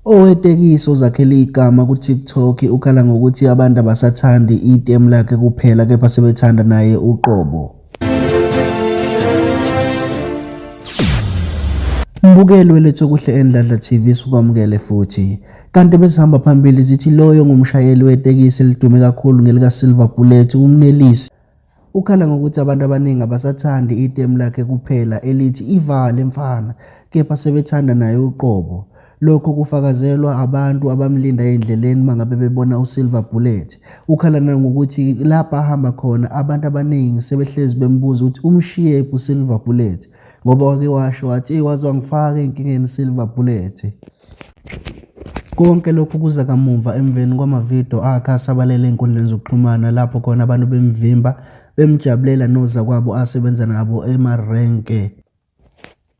Owetekisi ozakhele igama ku-TikTok ukhala ngokuthi abantu abasathandi itemu lakhe kuphela kepha sebethanda naye uqobo. Mbukeli welethu kuhle eNdladla TV sukwamukele futhi. Kanti besihamba phambili zithi loyo ngumshayeli wetekisi elidume kakhulu ngelika Silver Bullet umnelisi. Ukhala ngokuthi abantu abaningi abasathandi itemu lakhe kuphela elithi ivale mfana kepha sebethanda naye uqobo. Lokho kufakazelwa abantu abamlinda endleleni mangabe bebona uSilver Bullet. Ukhala nangokuthi lapha ahamba khona abantu abaningi sebehlezi bembuza ukuthi umshiye uSilver Bullet ngoba wake washo wathi wazi wangifaka enkingeni Silver Bullet. Konke lokhu kuza kamuva emveni kwamavideo akhe asabalele enkundleni zokuxhumana lapho khona abantu bemvimba bemjabulela noza kwabo asebenza nabo emarenke.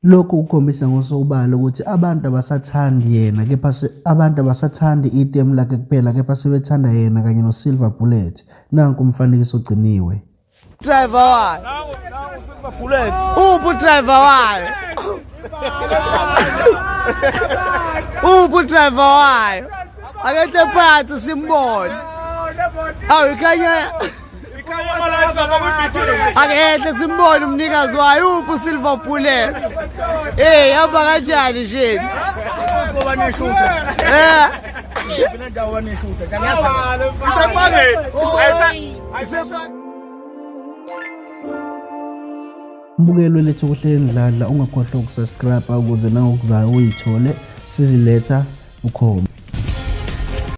Lokhu ukhombisa ngosobala ukuthi abantu abasathandi yena kepha abantu abasathandi itemu lakhe kuphela kepha sebethanda yena kanye noSilver Bullet. Nanku umfanekiso ogciniwe. Driver wayo. Nawu Silver Bullet. Uphi driver wayo? Uphi driver wayo? Akethe phansi simbone. Awu ikhanya akethe simbone umnikazi wayo uphi Silver Bullet. Hamba kanjani nje? Ngoba neshuta. Phela ndawo neshuta. Mbukelo lethu kuhle eNdladla ungakhohlwa ukusubscribe ukuze nawe ukuzayo uyithole siziletha ukhoma.